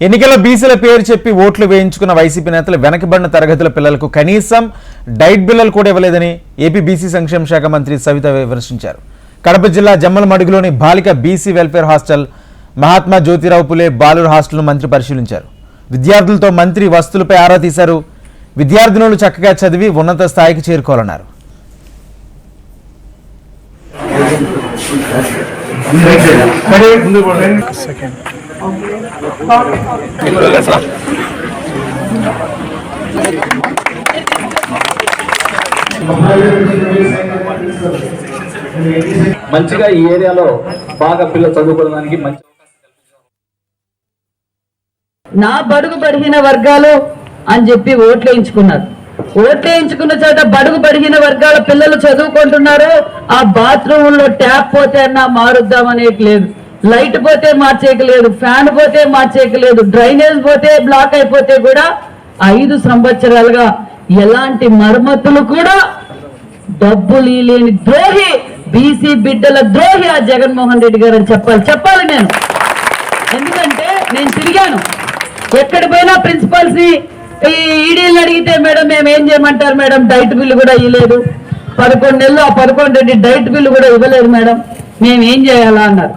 ఎన్నికల్లో బీసీల పేరు చెప్పి ఓట్లు వేయించుకున్న వైసీపీ నేతలు వెనకబడిన తరగతుల పిల్లలకు కనీసం డైట్ బిల్లలు కూడా ఇవ్వలేదని ఏపీ బీసీ సంక్షేమ శాఖ మంత్రి సవిత విమర్శించారు. కడప జిల్లా జమ్మలమడుగులోని బాలిక BC welfare hostel, Mahatma Jyotirao Phule బాలుర హాస్టల్ను మంత్రి పరిశీలించారు. విద్యార్థులతో మంత్రి వస్తువులపై ఆరా తీశారు. విద్యార్థినులు చక్కగా చదివి ఉన్నత స్థాయికి చేరుకోవాలన్నారు. మంచిగా ఈ ఏరియాలో బాగా పిల్లలు చదువుకోవడానికి మంచి నా బడుగు బడిగిన వర్గాలు అని చెప్పి ఓట్లేయించుకున్నారు. ఓట్లేయించుకున్న చోట బడుగు బడిగిన వర్గాల పిల్లలు చదువుకుంటున్నారు. ఆ బాత్రూమ్ లో ట్యాప్ పోతే అన్నా మారుద్దామనేది లేదు, లైట్ పోతే మార్చేయలేదు, ఫ్యాన్ పోతే మార్చేయలేదు, డ్రైనేజ్ పోతే బ్లాక్ అయిపోతే కూడా 5 సంవత్సరాలుగా ఎలాంటి మరమ్మతులు కూడా డబ్బులు లేని ద్రోహి, బీసీ బిడ్డల ద్రోహి ఆ జగన్మోహన్ రెడ్డి గారు అని చెప్పాలి నేను. ఎందుకంటే నేను తిరిగాను, ఎక్కడ పోయినా ప్రిన్సిపల్స్ ని ఈడీలు అడిగితే మేడం మేము ఏం చేయమంటారు మేడం, డైట్ బిల్లు కూడా ఇవ్వలేదు, 11 నెలలు ఆ 11 డైట్ బిల్లు కూడా ఇవ్వలేదు మేడం, మేము ఏం చేయాలా అన్నారు.